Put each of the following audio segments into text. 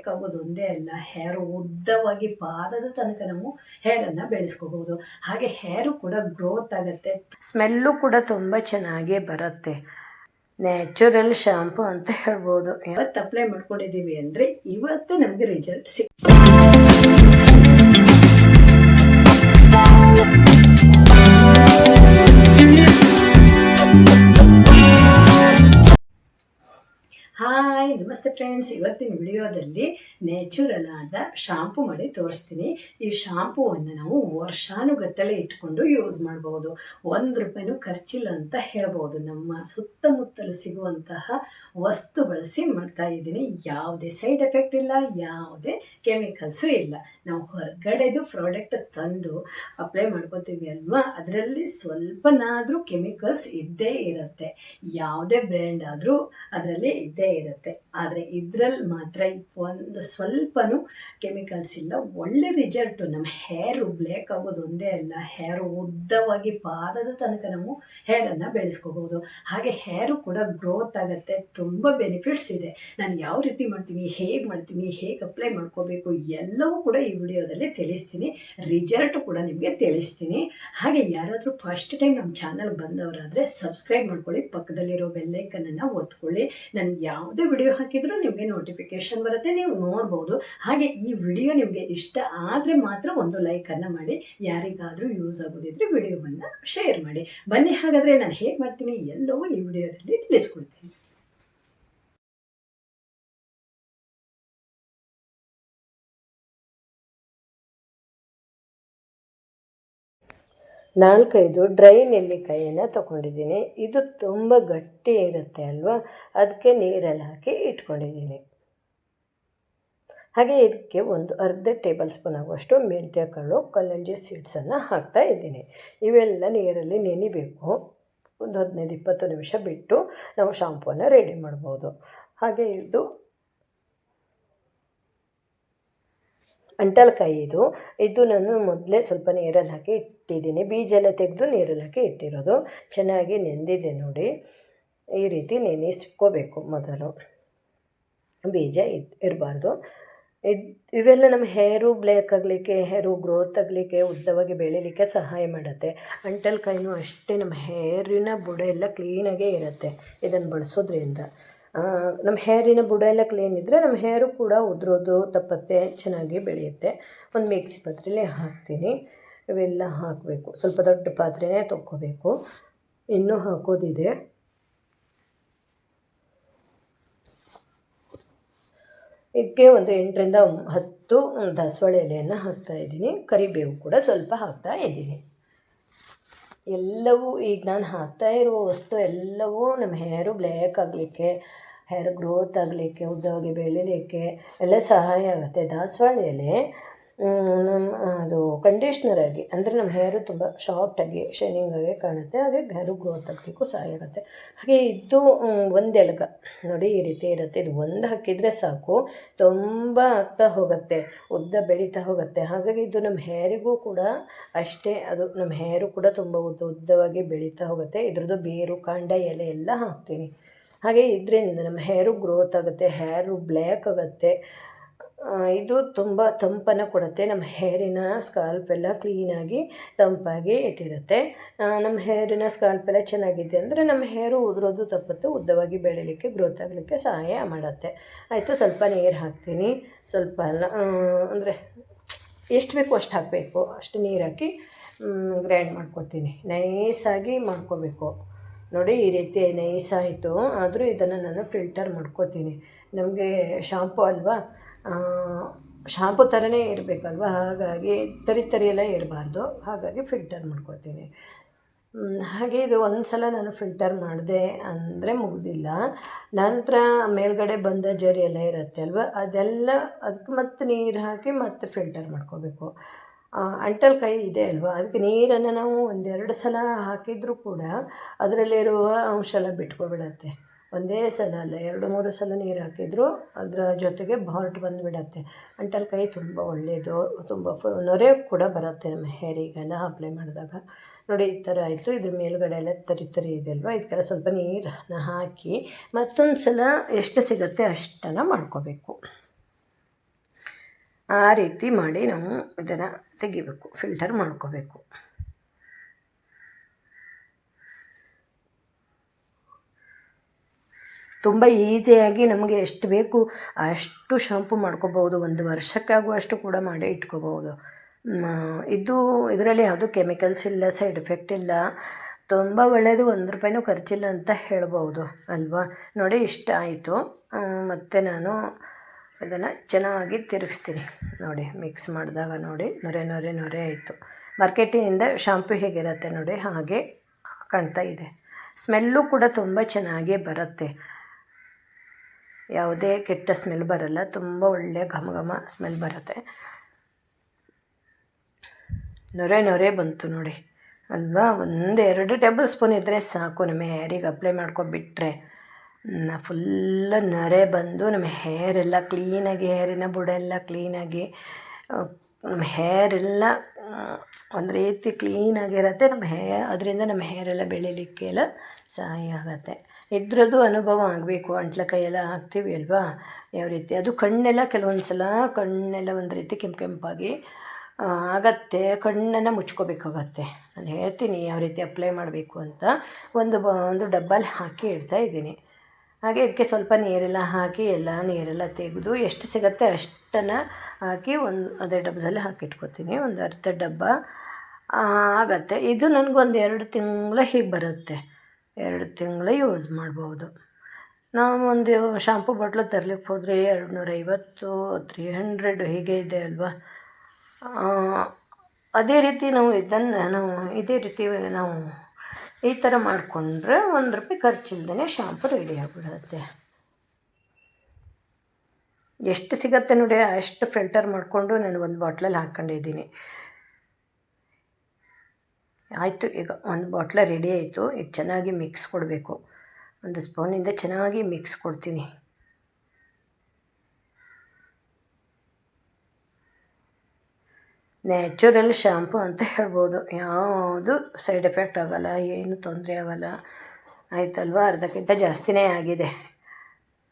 Black ಆಗೋದು ಒಂದೇ ಅಲ್ಲ, ಹೇರ್ ಉದ್ದವಾಗಿ ಪಾದದ ತನಕ ನಾವು ಹೇರನ್ನು ಬೆಳೆಸ್ಕೋಬಹುದು. ಹಾಗೆ ಹೇರು ಕೂಡ ಗ್ರೋತ್ ಆಗುತ್ತೆ, ಸ್ಮೆಲ್ಲು ಕೂಡ ತುಂಬ ಚೆನ್ನಾಗಿ ಬರುತ್ತೆ. ನ್ಯಾಚುರಲ್ ಶಾಂಪು ಅಂತ ಹೇಳ್ಬೋದು. ಇವತ್ತು ಅಪ್ಲೈ ಮಾಡ್ಕೊಂಡಿದ್ದೀವಿ ಅಂದರೆ ಇವತ್ತೇ ನಮಗೆ ರಿಸಲ್ಟ್ ಹಾಯ್ ನಮಸ್ತೆ ಫ್ರೆಂಡ್ಸ್, ಇವತ್ತಿನ ವಿಡಿಯೋದಲ್ಲಿ ನ್ಯಾಚುರಲ್ ಆದ ಶಾಂಪು ಮಾಡಿ ತೋರಿಸ್ತೀನಿ. ಈ ಶಾಂಪೂವನ್ನು ನಾವು ವರ್ಷಾನುಗಟ್ಟಲೆ ಇಟ್ಕೊಂಡು ಯೂಸ್ ಮಾಡ್ಬೋದು. 1 ರೂಪಾಯಿನೂ ಖರ್ಚಿಲ್ಲ ಅಂತ ಹೇಳ್ಬೋದು. ನಮ್ಮ ಸುತ್ತಮುತ್ತಲು ಸಿಗುವಂತಹ ವಸ್ತು ಬಳಸಿ ಮಾಡ್ತಾ ಇದ್ದೀನಿ. ಯಾವುದೇ ಸೈಡ್ ಎಫೆಕ್ಟ್ ಇಲ್ಲ, ಯಾವುದೇ ಕೆಮಿಕಲ್ಸು ಇಲ್ಲ. ನಾವು ಹೊರಗಡೆದು ಪ್ರಾಡಕ್ಟ್ ತಂದು ಅಪ್ಲೈ ಮಾಡ್ಕೋತೀವಿ ಅಲ್ವಾ, ಅದರಲ್ಲಿ ಸ್ವಲ್ಪನಾದರೂ ಕೆಮಿಕಲ್ಸ್ ಇದ್ದೇ ಇರುತ್ತೆ. ಯಾವುದೇ ಬ್ರ್ಯಾಂಡ್ ಆದರೂ ಅದರಲ್ಲಿ ಇದ್ದೇ ಇರುತ್ತೆ. ಆದರೆ ಇದರಲ್ಲಿ ಮಾತ್ರ ಒಂದು ಸ್ವಲ್ಪನೂ ಕೆಮಿಕಲ್ಸ್ ಇಲ್ಲ. ಒಳ್ಳೆ ರಿಸಲ್ಟು. ನಮ್ಮ ಹೇರು ಬ್ಲ್ಯಾಕ್ ಆಗೋದು ಒಂದೇ ಅಲ್ಲ, ಹೇರು ಉದ್ದವಾಗಿ ಪಾದದ ತನಕ ನಾವು ಹೇರನ್ನು ಬೆಳೆಸ್ಕೋಬಹುದು. ಹಾಗೆ ಹೇರು ಕೂಡ ಗ್ರೋತ್ ಆಗುತ್ತೆ. ತುಂಬ ಬೆನಿಫಿಟ್ಸ್ ಇದೆ. ನಾನು ಯಾವ ರೀತಿ ಮಾಡ್ತೀನಿ, ಹೇಗೆ ಅಪ್ಲೈ ಮಾಡ್ಕೋಬೇಕು ಎಲ್ಲವೂ ಕೂಡ ಈ ವಿಡಿಯೋದಲ್ಲಿ ತಿಳಿಸ್ತೀನಿ. ರಿಸಲ್ಟ್ ಕೂಡ ನಿಮಗೆ ತಿಳಿಸ್ತೀನಿ. ಹಾಗೆ ಯಾರಾದರೂ ಫಸ್ಟ್ ಟೈಮ್ ನಮ್ಮ ಚಾನಲ್ ಬಂದವರಾದರೆ ಸಬ್ಸ್ಕ್ರೈಬ್ ಮಾಡ್ಕೊಳ್ಳಿ, ಪಕ್ಕದಲ್ಲಿರೋ ಬೆಲ್ಲೈಕನನ್ನು ಒತ್ಕೊಳ್ಳಿ. ನಾನು ಯಾವುದೇ ವಿಡಿಯೋ ಹಾಕಿದರೂ ನಿಮಗೆ ನೋಟಿಫಿಕೇಶನ್ ಬರುತ್ತೆ, ನೀವು ನೋಡ್ಬೋದು. ಹಾಗೆ ಈ ವಿಡಿಯೋ ನಿಮಗೆ ಇಷ್ಟ ಆದರೆ ಮಾತ್ರ ಒಂದು ಲೈಕನ್ನು ಮಾಡಿ. ಯಾರಿಗಾದರೂ ಯೂಸ್ ಆಗೋದಿದ್ರೆ ವಿಡಿಯೋವನ್ನು ಶೇರ್ ಮಾಡಿ. ಬನ್ನಿ, ಹಾಗಾದರೆ ನಾನು ಹೇಗೆ ಮಾಡ್ತೀನಿ ಎಲ್ಲವೂ ಈ ವಿಡಿಯೋದಲ್ಲಿ ತಿಳಿಸ್ಕೊಡ್ತೀನಿ. ನಾಲ್ಕೈದು ಡ್ರೈ ನೆಲ್ಲಿಕಾಯಿಯನ್ನು ತೊಗೊಂಡಿದ್ದೀನಿ. ಇದು ತುಂಬ ಗಟ್ಟಿ ಇರುತ್ತೆ ಅಲ್ವಾ, ಅದಕ್ಕೆ ನೀರಲ್ಲಿ ಹಾಕಿ ಇಟ್ಕೊಂಡಿದ್ದೀನಿ. ಹಾಗೆ ಇದಕ್ಕೆ ಒಂದು ಅರ್ಧ ಟೇಬಲ್ ಸ್ಪೂನ್ ಆಗುವಷ್ಟು ಮೆಂತ್ಯ ಕಾಳು, ಕಲ್ಲಂಜಿ ಸೀಡ್ಸನ್ನು ಹಾಕ್ತಾ ಇದ್ದೀನಿ. ಇವೆಲ್ಲ ನೀರಲ್ಲಿ ನೆನಿಬೇಕು. ಒಂದು 15-20 ನಿಮಿಷ ಬಿಟ್ಟು ನಾವು ಶಾಂಪೂನ ರೆಡಿ ಮಾಡ್ಬೋದು. ಹಾಗೆ ಅಂಟಲ್ಕಾಯಿ ಇದು ನಾನು ಮೊದಲೇ ಸ್ವಲ್ಪ ನೀರಲ್ಲಿ ಹಾಕಿ ಇಟ್ಟಿದ್ದೀನಿ. ಬೀಜ ಎಲ್ಲ ತೆಗೆದು ನೀರಲ್ಲಿ ಹಾಕಿ ಇಟ್ಟಿರೋದು. ಚೆನ್ನಾಗಿ ನೆಂದಿದೆ ನೋಡಿ. ಈ ರೀತಿ ನೆನೆಸ್ಕೋಬೇಕು ಮೊದಲು, ಬೀಜ ಇರಬಾರ್ದು. ಇವೆಲ್ಲ ನಮ್ಮ ಹೇರು ಬ್ಲ್ಯಾಕ್ ಆಗಲಿಕ್ಕೆ, ಹೇರು ಗ್ರೋತ್ ಆಗಲಿಕ್ಕೆ, ಉದ್ದವಾಗಿ ಬೆಳೀಲಿಕ್ಕೆ ಸಹಾಯ ಮಾಡುತ್ತೆ. ಅಂಟಲ್ಕಾಯಿನೂ ಅಷ್ಟೇ, ನಮ್ಮ ಹೇರಿನ ಬುಡ ಎಲ್ಲ ಕ್ಲೀನಾಗೇ ಇರುತ್ತೆ ಇದನ್ನು ಬಳಸೋದ್ರಿಂದ. ನಮ್ಮ ಹೇರಿನ ಬುಡ ಎಲ್ಲ ಕ್ಲೀನ್ ಇದ್ದರೆ ನಮ್ಮ ಹೇರು ಕೂಡ ಉದುರೋದು ತಪ್ಪತ್ತೆ, ಚೆನ್ನಾಗಿ ಬೆಳೆಯುತ್ತೆ. ಒಂದು ಮಿಕ್ಸಿ ಪಾತ್ರೆಯಲ್ಲಿ ಹಾಕ್ತೀನಿ. ಇವೆಲ್ಲ ಹಾಕಬೇಕು. ಸ್ವಲ್ಪ ದೊಡ್ಡ ಪಾತ್ರೆನೇ ತೊಗೋಬೇಕು. ಇನ್ನೂ ಹಾಕೋದಿದೆ. ಇದಕ್ಕೆ ಒಂದು 8ರಿಂದ 10 ದಾಸವಾಳ ಎಲೆಯನ್ನು ಹಾಕ್ತಾಯಿದ್ದೀನಿ. ಕರಿಬೇವು ಕೂಡ ಸ್ವಲ್ಪ ಹಾಕ್ತಾ ಇದ್ದೀನಿ. ಎಲ್ಲವೂ ಈಗ ನಾನು ಹಾಕ್ತಾ ಇರೋ ವಸ್ತು ಎಲ್ಲವೂ ನಮ್ಮ ಹೇರು ಬ್ಲ್ಯಾಕ್ ಆಗಲಿಕ್ಕೆ, ಹೇರ್ ಗ್ರೋತ್ ಆಗಲಿಕ್ಕೆ, ಉದ್ದವಾಗಿ ಬೆಳೀಲಿಕ್ಕೆ ಎಲ್ಲ ಸಹಾಯ ಆಗುತ್ತೆ. ದಾಸವಾಳ ಎಲೆ ಅದು ಕಂಡೀಷ್ನರ್ ಆಗಿ, ಅಂದರೆ ನಮ್ಮ ಹೇರು ತುಂಬ ಶಾರ್ಟಾಗಿ ಶೈನಿಂಗಾಗಿ ಕಾಣುತ್ತೆ. ಹಾಗೆ ಹೇರು ಗ್ರೋತ್ ಆಗಲಿಕ್ಕೂ ಸಹಾಯ ಆಗುತ್ತೆ. ಹಾಗೆ ಇದು ಒಂದು ಎಲಗ ನೋಡಿ, ಈ ರೀತಿ ಇರುತ್ತೆ. ಇದು ಒಂದು ಹಾಕಿದರೆ ಸಾಕು, ತುಂಬ ಆಗ್ತಾ ಹೋಗುತ್ತೆ, ಉದ್ದ ಬೆಳೀತಾ ಹೋಗುತ್ತೆ. ಹಾಗಾಗಿ ಇದು ನಮ್ಮ ಹೇರಿಗೂ ಕೂಡ ಅಷ್ಟೇ, ಅದು ನಮ್ಮ ಹೇರು ಕೂಡ ತುಂಬ ಉದ್ದವಾಗಿ ಬೆಳೀತಾ ಹೋಗುತ್ತೆ. ಇದ್ರದ್ದು ಬೇರು, ಕಾಂಡ, ಎಲೆ ಎಲ್ಲ ಹಾಕ್ತೀನಿ. ಹಾಗೆ ಇದರಿಂದ ನಮ್ಮ ಹೇರು ಗ್ರೋತ್ ಆಗುತ್ತೆ, ಹೇರು ಬ್ಲ್ಯಾಕ್ ಆಗುತ್ತೆ. ಇದು ತುಂಬ ತಂಪನ್ನು ಕೊಡುತ್ತೆ. ನಮ್ಮ ಹೇರಿನ ಸ್ಕಾಲ್ಪ್ ಎಲ್ಲ ಕ್ಲೀನಾಗಿ ತಂಪಾಗಿ ಇಟ್ಟಿರುತ್ತೆ. ನಮ್ಮ ಹೇರಿನ ಸ್ಕಾಲ್ಪ್ ಎಲ್ಲ ಚೆನ್ನಾಗಿದೆ ಅಂದರೆ ನಮ್ಮ ಹೇರು ಉದುರೋದು ತಪ್ಪುತ್ತೆ, ಉದ್ದವಾಗಿ ಬೆಳೀಲಿಕ್ಕೆ, ಗ್ರೋತ್ ಆಗಲಿಕ್ಕೆ ಸಹಾಯ ಮಾಡುತ್ತೆ. ಆಯಿತು, ಸ್ವಲ್ಪ ನೀರು ಹಾಕ್ತೀನಿ. ಸ್ವಲ್ಪ ಅಲ್ಲ, ಅಂದರೆ ಎಷ್ಟು ಬೇಕೋ ಅಷ್ಟು ಹಾಕಬೇಕು. ಅಷ್ಟು ನೀರು ಹಾಕಿ ಗ್ರೈಂಡ್ ಮಾಡ್ಕೊತೀನಿ. ನೈಸಾಗಿ ಮಾಡ್ಕೋಬೇಕು ನೋಡಿ. ಈ ರೀತಿ ನೈಸಾಯಿತು. ಆದರೂ ಇದನ್ನು ನಾನು ಫಿಲ್ಟರ್ ಮಾಡ್ಕೋತೀನಿ. ನಮಗೆ ಶಾಂಪು ಅಲ್ವಾ, ಶಾಂಪು ಥರನೇ ಇರಬೇಕಲ್ವ, ಹಾಗಾಗಿ ತರಿಯೆಲ್ಲ ಇರಬಾರ್ದು. ಹಾಗಾಗಿ ಫಿಲ್ಟರ್ ಮಾಡ್ಕೋತೀನಿ. ಹಾಗೆ ಇದು ಒಂದು ಸಲ ನಾನು ಫಿಲ್ಟರ್ ಮಾಡಿದೆ ಅಂದರೆ ಮುಗಿದಿಲ್ಲ. ನಂತರ ಮೇಲ್ಗಡೆ ಬಂದ ಜರಿ ಎಲ್ಲ ಇರುತ್ತೆ ಅಲ್ವ, ಅದೆಲ್ಲ ಅದಕ್ಕೆ ಮತ್ತೆ ನೀರು ಹಾಕಿ ಮತ್ತೆ ಫಿಲ್ಟರ್ ಮಾಡ್ಕೋಬೇಕು. ಅಂಟಲ್ಕಾಯಿ ಇದೆ ಅಲ್ವ, ಅದಕ್ಕೆ ನೀರನ್ನು ನಾವು 1-2 ಸಲ ಹಾಕಿದರೂ ಕೂಡ ಅದರಲ್ಲಿರುವ ಅಂಶ ಎಲ್ಲ ಬಿಟ್ಕೊಬಿಡತ್ತೆ. ಒಂದೇ ಸಲ ಅಲ್ಲ, 2-3 ಸಲ ನೀರು ಹಾಕಿದರೂ ಅದರ ಜೊತೆಗೆ ಬಾರ್ಟ್ ಬಂದುಬಿಡತ್ತೆ. ಅಂಟಲ್ಕಾಯಿ ತುಂಬ ಒಳ್ಳೆಯದು, ತುಂಬ ನೊರೆ ಕೂಡ ಬರುತ್ತೆ ನಮ್ಮ ಹೇರಿಗೆಲ್ಲ ಅಪ್ಲೈ ಮಾಡಿದಾಗ. ನೋಡಿ, ಈ ಥರ ಆಯಿತು. ಇದ್ರ ಮೇಲುಗಡೆ ಎಲ್ಲ ತರಿ ಇದೆ ಅಲ್ವ, ಇದಕ್ಕೆಲ್ಲ ಸ್ವಲ್ಪ ನೀರನ್ನು ಹಾಕಿ ಮತ್ತೊಂದು ಸಲ ಎಷ್ಟು ಸಿಗುತ್ತೆ ಅಷ್ಟನ್ನು ಮಾಡ್ಕೋಬೇಕು. ಆ ರೀತಿ ಮಾಡಿ ನಾವು ಇದನ್ನು ತೆಗಿಬೇಕು, ಫಿಲ್ಟರ್ ಮಾಡ್ಕೋಬೇಕು. ತುಂಬ ಈಸಿಯಾಗಿ ನಮಗೆ ಎಷ್ಟು ಬೇಕು ಅಷ್ಟು ಶಾಂಪು ಮಾಡ್ಕೋಬೋದು. ಒಂದು ವರ್ಷಕ್ಕಾಗುವಷ್ಟು ಕೂಡ ಮಾಡಿ ಇಟ್ಕೋಬೋದು. ಇದರಲ್ಲಿ ಯಾವುದೂ ಕೆಮಿಕಲ್ಸ್ ಇಲ್ಲ, ಸೈಡ್ ಎಫೆಕ್ಟ್ ಇಲ್ಲ, ತುಂಬ ಒಳ್ಳೆಯದು. ₹1 ಖರ್ಚಿಲ್ಲ ಅಂತ ಹೇಳ್ಬೋದು ಅಲ್ವಾ. ನೋಡಿ ಇಷ್ಟ ಆಯಿತು. ಮತ್ತು ನಾನು ಇದನ್ನು ಚೆನ್ನಾಗಿ ತಿರುಗಿಸ್ತೀನಿ. ನೋಡಿ ಮಿಕ್ಸ್ ಮಾಡಿದಾಗ ನೋಡಿ ನೊರೆ ಆಯಿತು. ಮಾರ್ಕೆಟಿನಿಂದ ಶಾಂಪು ಹೇಗಿರುತ್ತೆ ನೋಡಿ ಹಾಗೆ ಕಾಣ್ತಾ ಇದೆ. ಸ್ಮೆಲ್ಲು ಕೂಡ ತುಂಬ ಚೆನ್ನಾಗೇ ಬರುತ್ತೆ, ಯಾವುದೇ ಕೆಟ್ಟ ಸ್ಮೆಲ್ ಬರಲ್ಲ, ತುಂಬ ಒಳ್ಳೆಯ ಘಮ ಸ್ಮೆಲ್ ಬರುತ್ತೆ. ನೊರೆ ಬಂತು ನೋಡಿ ಅಲ್ವಾ. 1-2 ಟೇಬಲ್ ಸ್ಪೂನ್ ಇದ್ದರೆ ಸಾಕು. ನಮ್ಮ ಹೇರಿಗೆ ಅಪ್ಲೈ ಮಾಡ್ಕೊಬಿಟ್ರೆ ಫುಲ್ಲು ನೊರೆ ಬಂದು ನಮ್ಮ ಹೇರೆಲ್ಲ ಕ್ಲೀನಾಗಿ, ಹೇರಿನ ಬುಡ ಎಲ್ಲ ಕ್ಲೀನಾಗಿ, ನಮ್ಮ ಹೇರೆಲ್ಲ ಒಂದು ರೀತಿ ಕ್ಲೀನಾಗಿರುತ್ತೆ. ಅದರಿಂದ ನಮ್ಮ ಹೇರೆಲ್ಲ ಬೆಳೀಲಿಕ್ಕೆಲ್ಲ ಸಹಾಯ ಆಗುತ್ತೆ. ಇದ್ರದ್ದು ಅನುಭವ ಆಗಬೇಕು. ಅಂಟ್ಲ ಕೈಯೆಲ್ಲ ಹಾಕ್ತೀವಿ ಅಲ್ವಾ, ಯಾವ ರೀತಿ ಅದು ಕಣ್ಣೆಲ್ಲ ಕೆಲವೊಂದು ಸಲ ಕಣ್ಣೆಲ್ಲ ಒಂದು ರೀತಿ ಕೆಂಪಾಗಿ ಆಗತ್ತೆ. ಕಣ್ಣನ್ನು ಮುಚ್ಕೋಬೇಕಾಗತ್ತೆ. ನಾನು ಹೇಳ್ತೀನಿ ಯಾವ ರೀತಿ ಅಪ್ಲೈ ಮಾಡಬೇಕು ಅಂತ. ಒಂದು ಡಬ್ಬಲ್ಲಿ ಹಾಕಿ ಇಡ್ತಾಯಿದ್ದೀನಿ. ಹಾಗೆ ಇದಕ್ಕೆ ಸ್ವಲ್ಪ ನೀರೆಲ್ಲ ಹಾಕಿ ನೀರೆಲ್ಲ ತೆಗೆದು ಎಷ್ಟು ಸಿಗುತ್ತೆ ಅಷ್ಟನ್ನು ಹಾಕಿ ಅದೇ ಡಬ್ಬದಲ್ಲಿ ಹಾಕಿಟ್ಕೊತೀನಿ. ಒಂದು ಅರ್ಧ ಡಬ್ಬ ಆಗತ್ತೆ. ಇದು ನನಗೊಂದು 2 ತಿಂಗಳು ಹೀಗೆ ಬರುತ್ತೆ. 2 ತಿಂಗಳು ಯೂಸ್ ಮಾಡ್ಬೋದು. ನಾವು ಒಂದು ಶಾಂಪು ಬಾಟ್ಲು ತರಲಿಕ್ಕೆ ಹೋದರೆ 250, 300 ಹೀಗೆ ಇದೆ ಅಲ್ವಾ. ಅದೇ ರೀತಿ ಇದೇ ರೀತಿ ನಾವು ಈ ಥರ ಮಾಡಿಕೊಂಡ್ರೆ ₹1 ಖರ್ಚಿಲ್ದೇ ಶಾಂಪು ರೆಡಿ ಆಗಿಬಿಡುತ್ತೆ. ಎಷ್ಟು ಸಿಗುತ್ತೆ ನೋಡಿ ಅಷ್ಟು ಫಿಲ್ಟರ್ ಮಾಡಿಕೊಂಡು ನಾನು ಒಂದು ಬಾಟ್ಲಲ್ಲಿ ಹಾಕ್ಕೊಂಡಿದ್ದೀನಿ. ಆಯಿತು, ಈಗ ಒಂದು ಬಾಟ್ಲ ರೆಡಿ ಆಯಿತು. ಈಗ ಚೆನ್ನಾಗಿ ಮಿಕ್ಸ್ ಕೊಡಬೇಕು. ಒಂದು ಸ್ಪೂನಿಂದ ಚೆನ್ನಾಗಿ ಮಿಕ್ಸ್ ಕೊಡ್ತೀನಿ. ನ್ಯಾಚುರಲ್ ಶಾಂಪು ಅಂತ ಹೇಳ್ಬೋದು. ಯಾವುದು ಸೈಡ್ ಎಫೆಕ್ಟ್ ಆಗೋಲ್ಲ, ಏನು ತೊಂದರೆ ಆಗೋಲ್ಲ. ಆಯ್ತಲ್ವ, ಅರ್ಧಕ್ಕಿಂತ ಜಾಸ್ತಿನೇ ಆಗಿದೆ.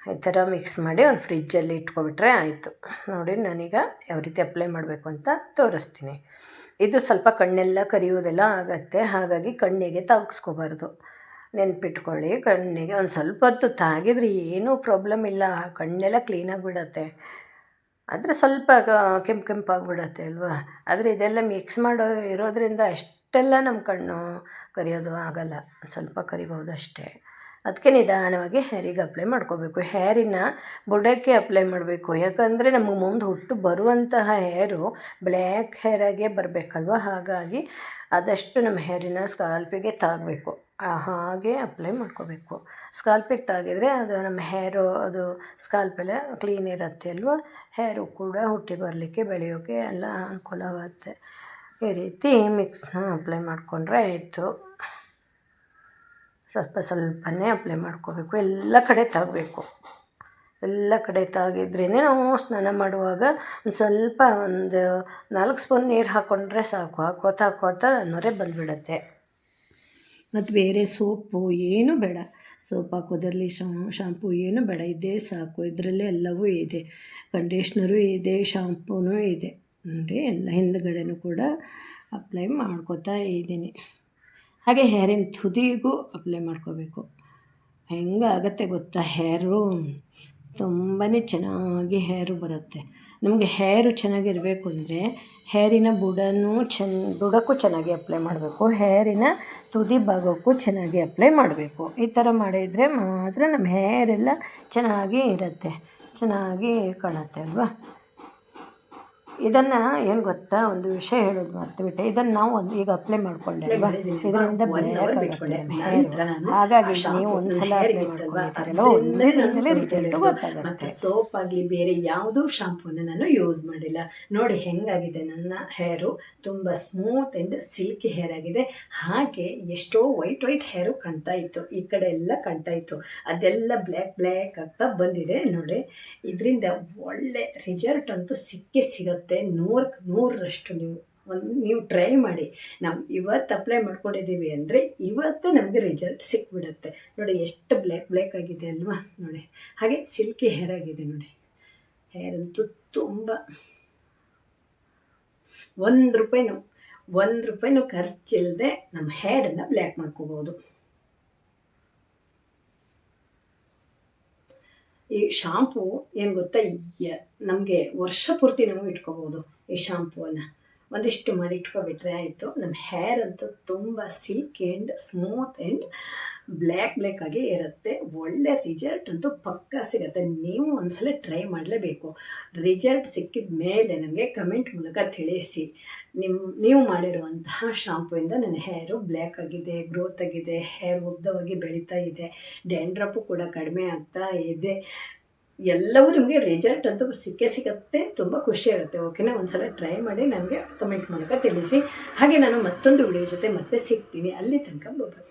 ಈ ಥರ ಮಿಕ್ಸ್ ಮಾಡಿ ಒಂದು ಫ್ರಿಜ್ಜಲ್ಲಿ ಇಟ್ಕೊಬಿಟ್ರೆ ಆಯಿತು. ನೋಡಿ ನಾನೀಗ ಯಾವ ರೀತಿ ಅಪ್ಲೈ ಮಾಡಬೇಕು ಅಂತ ತೋರಿಸ್ತೀನಿ. ಇದು ಸ್ವಲ್ಪ ಕಣ್ಣೆಲ್ಲ ಕರಿಯೋದೆಲ್ಲ ಆಗುತ್ತೆ, ಹಾಗಾಗಿ ಕಣ್ಣಿಗೆ ತಾಗಿಸ್ಕೋಬಾರ್ದು. ನೆನ್ಪಿಟ್ಕೊಳ್ಳಿ, ಕಣ್ಣಿಗೆ ಒಂದು ಸ್ವಲ್ಪ ಹೊತ್ತು ತಾಗಿದ್ರೆ ಏನೂ ಪ್ರಾಬ್ಲಮ್ ಇಲ್ಲ, ಕಣ್ಣೆಲ್ಲ ಕ್ಲೀನಾಗಿ ಬಿಡತ್ತೆ. ಆದರೆ ಸ್ವಲ್ಪ ಕೆಂಪಾಗಿಬಿಡತ್ತೆ ಅಲ್ವಾ. ಆದರೆ ಇದೆಲ್ಲ ಮಿಕ್ಸ್ ಇರೋದ್ರಿಂದ ಅಷ್ಟೆಲ್ಲ ನಮ್ಮ ಕಣ್ಣು ಕರಿಯೋದು ಆಗೋಲ್ಲ, ಸ್ವಲ್ಪ ಕರಿಬೋದು ಅಷ್ಟೇ. ಅದಕ್ಕೆ ನಿಧಾನವಾಗಿ ಹೇರಿಗೆ ಅಪ್ಲೈ ಮಾಡ್ಕೋಬೇಕು. ಹೇರಿನ ಬುಡಕ್ಕೆ ಅಪ್ಲೈ ಮಾಡಬೇಕು. ಯಾಕಂದರೆ ನಮಗೆ ಮುಂದೆ ಹುಟ್ಟು ಬರುವಂತಹ ಹೇರು ಬ್ಲ್ಯಾಕ್ ಹೇರಾಗೆ ಬರಬೇಕಲ್ವ. ಹಾಗಾಗಿ ಆದಷ್ಟು ನಮ್ಮ ಹೇರಿನ ಸ್ಕಾಲ್ಪಿಗೆ ತಾಗಬೇಕು, ಹಾಗೆ ಅಪ್ಲೈ ಮಾಡ್ಕೋಬೇಕು. ಸ್ಕಾಲ್ಪಿಗೆ ತಾಗಿದರೆ ಅದು ನಮ್ಮ ಹೇರು ಅದು ಸ್ಕಾಲ್ಪೆಲ್ಲ ಕ್ಲೀನ್ ಇರುತ್ತೆ ಅಲ್ವ. ಹೇರು ಕೂಡ ಹುಟ್ಟಿ ಬರಲಿಕ್ಕೆ ಬೆಳೆಯೋಕ್ಕೆ ಎಲ್ಲ ಅನುಕೂಲ ಆಗುತ್ತೆ. ಈ ರೀತಿ ಮಿಕ್ಸ್ನ ಅಪ್ಲೈ ಮಾಡಿಕೊಂಡ್ರೆ ಆಯಿತು. ಸ್ವಲ್ಪನೇ ಅಪ್ಲೈ ಮಾಡ್ಕೋಬೇಕು, ಎಲ್ಲ ಕಡೆ ತಾಗಬೇಕು. ಎಲ್ಲ ಕಡೆ ತಾಗಿದ್ರೇ ನಾವು ಸ್ನಾನ ಮಾಡುವಾಗ ಒಂದು 4 ಸ್ಪೂನ್ ನೀರು ಹಾಕ್ಕೊಂಡ್ರೆ ಸಾಕು. ಹಾಕೋತಾ ನೊರೆ ಬಂದುಬಿಡತ್ತೆ. ಮತ್ತು ಬೇರೆ ಸೋಪು ಏನೂ ಬೇಡ, ಸೋಪ್ ಹಾಕೋದ್ರಲ್ಲಿ ಶಾಂಪು ಏನೂ ಬೇಡ, ಇದೇ ಸಾಕು. ಇದರಲ್ಲೇ ಎಲ್ಲವೂ ಇದೆ, ಕಂಡೀಷ್ನರು ಇದೆ, ಶಾಂಪೂನೂ ಇದೆ ನೋಡಿ. ಎಲ್ಲ ಹಿಂದುಗಡೆನೂ ಕೂಡ ಅಪ್ಲೈ ಮಾಡ್ಕೋತಾ ಇದ್ದೀನಿ. ಹಾಗೆ ಹೇರಿನ ತುದಿಗೂ ಅಪ್ಲೈ ಮಾಡ್ಕೋಬೇಕು. ಹೆಂಗಾಗತ್ತೆ ಗೊತ್ತಾ, ಹೇರು ತುಂಬಾ ಚೆನ್ನಾಗಿ ಹೇರು ಬರುತ್ತೆ. ನಮಗೆ ಹೇರು ಚೆನ್ನಾಗಿರಬೇಕು ಅಂದರೆ ಹೇರಿನ ಬುಡಕ್ಕೂ ಚೆನ್ನಾಗಿ ಅಪ್ಲೈ ಮಾಡಬೇಕು, ಹೇರಿನ ತುದಿ ಭಾಗಕ್ಕೂ ಚೆನ್ನಾಗಿ ಅಪ್ಲೈ ಮಾಡಬೇಕು. ಈ ಥರ ಮಾಡಿದರೆ ಮಾತ್ರ ನಮ್ಮ ಹೇರೆಲ್ಲ ಚೆನ್ನಾಗಿ ಇರುತ್ತೆ, ಚೆನ್ನಾಗಿ ಕಾಣುತ್ತೆ ಅಲ್ವಾ. ಇದನ್ನು ಏನು ಗೊತ್ತಾ, ಒಂದು ವಿಷಯ ಹೇಳೋದು ಮರ್ತುಬಿಟ್ಟೆ. ಇದನ್ನು ನಾವು ಈಗ ಅಪ್ಲೈ ಮಾಡಿಕೊಂಡೆ ಅಲ್ವಾ, ಇದರಿಂದ ಹಾಗಾಗಿ ನೀವು ಒಂದು ಸಲ ಅಪ್ಲೈ ಮಾಡ್ಕೊಂಡಿದ್ದೀರಲ್ಲ, ಒಂದೇ ದಿನದಲ್ಲೇ ರಿಸಲ್ಟು ಗೊತ್ತಾಗುತ್ತೆ. ಮತ್ತು ಸೋಪ್ ಆಗಲಿ ಬೇರೆ ಯಾವುದೂ ಶಾಂಪೂನ ನಾನು ಯೂಸ್ ಮಾಡಿಲ್ಲ. ನೋಡಿ ಹೆಂಗಾಗಿದೆ ನನ್ನ ಹೇರು, ತುಂಬ ಸ್ಮೂತ್ ಆ್ಯಂಡ್ ಸಿಲ್ಕಿ ಹೇರ್ ಆಗಿದೆ. ಹಾಗೆ ಎಷ್ಟೋ ವೈಟ್ ಹೇರು ಕಾಣ್ತಾ ಇತ್ತು, ಈ ಕಡೆ ಎಲ್ಲ ಕಾಣ್ತಾ ಇತ್ತು, ಅದೆಲ್ಲ ಬ್ಲ್ಯಾಕ್ ಆಗ್ತಾ ಬಂದಿದೆ ನೋಡಿ. ಇದರಿಂದ ಒಳ್ಳೆ ರಿಸಲ್ಟ್ ಅಂತೂ ಸಿಗುತ್ತೆ. 100% ನೀವು ಟ್ರೈ ಮಾಡಿ. ನಾವು ಇವತ್ತು ಅಪ್ಲೈ ಮಾಡ್ಕೊಂಡಿದ್ದೀವಿ ಅಂದರೆ ಇವತ್ತು ನಮಗೆ ರಿಸಲ್ಟ್ ಸಿಕ್ಬಿಡುತ್ತೆ. ನೋಡಿ ಎಷ್ಟು ಬ್ಲ್ಯಾಕ್ ಆಗಿದೆ ಅಲ್ವಾ. ನೋಡಿ ಹಾಗೆ ಸಿಲ್ಕಿ ಹೇರ್ ಆಗಿದೆ ನೋಡಿ. ಹೇರ್ ಅಂತೂ ತುಂಬ ₹1 ಖರ್ಚಿಲ್ಲದೆ ನಮ್ಮ ಹೇರನ್ನು ಬ್ಲ್ಯಾಕ್ ಮಾಡ್ಕೋಬೋದು. ಈ ಶಾಂಪೂ ಏನು ಗೊತ್ತಾ, ನಮಗೆ ವರ್ಷ ಪೂರ್ತಿ ನಾವು ಇಟ್ಕೋಬೋದು. ಈ ಶಾಂಪೂವನ್ನು ಒಂದಿಷ್ಟು ಮಾಡಿ ಇಟ್ಕೊಬಿಟ್ರೆ ಆಯಿತು. ನಮ್ಮ ಹೇರ್ ಅಂತೂ ತುಂಬ silky and smooth and black ಆಗಿ ಇರುತ್ತೆ. ಒಳ್ಳೆ ರಿಸಲ್ಟ್ ಅಂತೂ ಪಕ್ಕಾ ಸಿಗುತ್ತೆ. ನೀವು ಒಂದ್ಸಲ ಟ್ರೈ ಮಾಡಲೇಬೇಕು. ರಿಸಲ್ಟ್ ಸಿಕ್ಕಿದ ಮೇಲೆ ನನಗೆ ಕಮೆಂಟ್ ಮೂಲಕ ತಿಳಿಸಿ. ನೀವು ಮಾಡಿರುವಂತಹ ಶಾಂಪೂಯಿಂದ ನನ್ನ ಹೇರು ಬ್ಲ್ಯಾಕ್ ಆಗಿದೆ, ಗ್ರೋತ್ ಆಗಿದೆ, ಹೇರ್ ಉದ್ದವಾಗಿ ಬೆಳೀತಾ ಇದೆ, ಡ್ಯಾಂಡ್ರಫು ಕೂಡ ಕಡಿಮೆ ಆಗ್ತಾ ಇದೆ. ಎಲ್ಲವೂ ನಿಮಗೆ ರಿಸಲ್ಟ್ ಅಂತೂ ಸಿಗುತ್ತೆ. ತುಂಬ ಖುಷಿಯಾಗುತ್ತೆ. ಓಕೆನಾ? ಒಂದ್ಸಲ ಟ್ರೈ ಮಾಡಿ ನನಗೆ ಕಮೆಂಟ್ ಮೂಲಕ ತಿಳಿಸಿ. ಹಾಗೆ ನಾನು ಮತ್ತೊಂದು ವಿಡಿಯೋ ಜೊತೆ ಮತ್ತೆ ಸಿಗ್ತೀನಿ. ಅಲ್ಲಿ ತನಕ ಬಾಯ್.